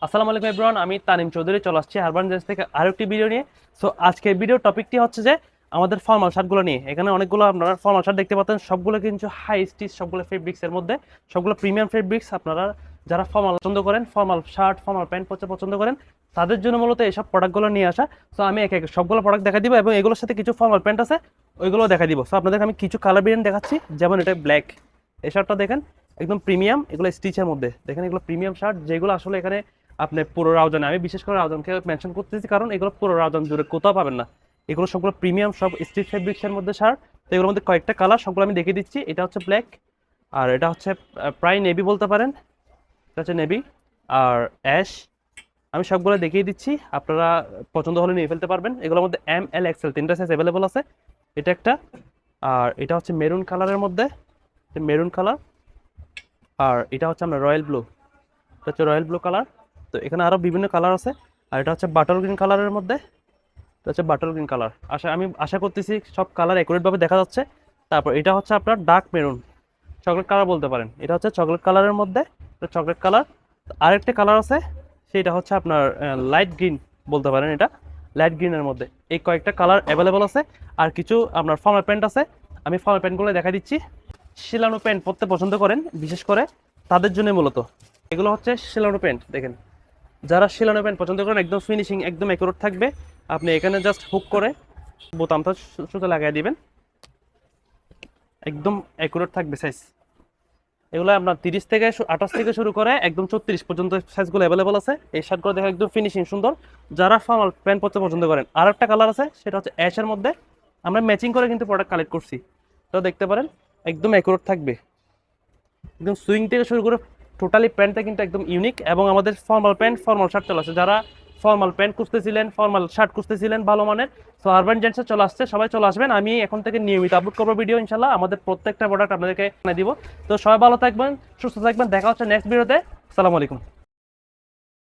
আসসালামু আলাইকুম এভরিওয়ান, আমি তানিম চৌধুরী চলে আসছি আরবান জেন্স থেকে আরেকটি ভিডিও নিয়ে। সো আজকের ভিডিও টপিকটি হচ্ছে যে আমাদের ফর্মাল শার্টগুলো নিয়ে। এখানে অনেকগুলো আপনারা ফর্মাল শার্ট দেখতে পাচ্ছেন, সবগুলো কিন্তু হাই স্টিচ, সবগুলো ফেব্রিক্সের মধ্যে, সবগুলো প্রিমিয়াম ফেব্রিক্স। আপনারা যারা ফর্মাল পছন্দ করেন, ফর্মাল শার্ট ফর্মাল প্যান্ট পরতে পছন্দ করেন, তাদের জন্য মূলত এইসব প্রোডাক্টগুলো নিয়ে আসা। সো আমি এক এক সবগুলো প্রোডাক্ট দেখা দিব এবং এগুলোর সাথে কিছু ফর্মাল প্যান্ট আছে, ওইগুলো দেখা দিব। সো আপনাদেরকে আমি কিছু কালার ভেরিয়েন্ট দেখাচ্ছি। যেমন এটা ব্ল্যাক, এই শার্টটা দেখেন একদম প্রিমিয়াম, এগুলো স্টিচের মধ্যে দেখেন, এগুলো প্রিমিয়াম শার্ট যেগুলো আসলে এখানে আপনি পুরো রাউজানে, আমি বিশেষ করে রাউজানকে মেনশন করতেছি কারণ এগুলো পুরো রাউজান জুড়ে কোথাও পাবেন না। এগুলো সবগুলো প্রিমিয়াম, সব স্টিচ ফেব্রিক্সের মধ্যে শার্ট। তো এগুলোর মধ্যে কয়েকটা কালার, সবগুলো আমি দেখিয়ে দিচ্ছি। এটা হচ্ছে ব্ল্যাক, আর এটা হচ্ছে প্রায় নেভি বলতে পারেন, এটা হচ্ছে নেভি আর অ্যাশ। আমি সবগুলো দেখিয়ে দিচ্ছি, আপনারা পছন্দ হলে নিয়ে ফেলতে পারবেন। এগুলোর মধ্যে এম এল এক্সেল তিনটা সাইজ অ্যাভেলেবল আছে। এটা একটা, আর এটা হচ্ছে মেরুন কালারের মধ্যে, মেরুন কালার। আর এটা হচ্ছে আমরা রয়্যাল ব্লু, এটা হচ্ছে রয়্যাল ব্লু কালার। তো এখানে আরও বিভিন্ন কালার আছে। আর এটা হচ্ছে বাটল গ্রিন কালারের মধ্যে, এটা হচ্ছে বাটল গ্রিন কালার। আমি আশা করতেছি সব কালার অ্যাকুরেটভাবে দেখা যাচ্ছে। তারপর এটা হচ্ছে আপনার ডার্ক মেরুন, চকলেট কালার বলতে পারেন। এটা হচ্ছে চকলেট কালারের মধ্যে, এটা চকলেট কালার। আরেকটা কালার আছে, সেটা হচ্ছে আপনার লাইট গ্রিন বলতে পারেন, এটা লাইট গ্রিনের মধ্যে। এই কয়েকটা কালার অ্যাভেলেবল আছে। আর কিছু আপনার ফর্মাল প্যান্ট আছে, আমি ফর্মাল প্যান্টগুলো দেখা দিচ্ছি। শিলানো প্যান্ট পরতে পছন্দ করেন বিশেষ করে, তাদের জন্য মূলত এগুলো হচ্ছে শিলানো প্যান্ট। দেখেন, যারা শিলানো প্যান্ট পছন্দ করেন, একদম ফিনিশিং একদম অ্যাকুরেট থাকবে। আপনি এখানে জাস্ট হুক করে বোতামটা সুতো লাগিয়ে দিবেন, একদম অ্যাকুরেট থাকবে সাইজ। এগুলো আপনার 30 থেকে 28 থেকে শুরু করে একদম 34 পর্যন্ত সাইজগুলো অ্যাভেলেবল আছে। এই শার্টগুলো দেখে একদম ফিনিশিং সুন্দর, যারা ফর্মাল প্যান্ট পরতে পছন্দ করেন। আর একটা কালার আছে, সেটা হচ্ছে অ্যাশের মধ্যে। আমরা ম্যাচিং করে কিন্তু প্রোডাক্ট কালেক্ট করছি, তো দেখতে পারেন একদম অ্যাকুরেট থাকবে। একদম সুইং থেকে শুরু করে টোটালি প্যান্টটা কিন্তু একদম ইউনিক। এবং আমাদের ফর্মাল প্যান্ট ফর্মাল শার্ট চলে আসছে, যারা ফর্মাল প্যান্ট খুঁজতেছিলেন, ফর্মাল শার্ট খুঁজতেছিলেন ভালো মানের, তো আরবান জেন্টসে চলে আসছে, সবাই চলে আসবেন। আমি এখন থেকে নিয়মিত আপলোড করবো ভিডিও ইনশাল্লাহ, আমাদের প্রত্যেকটা প্রোডাক্ট আপনাদেরকে দিব। তো সবাই ভালো থাকবেন, সুস্থ থাকবেন, দেখা হচ্ছে নেক্সট ভিডিওতে। আসসালামু আলাইকুম।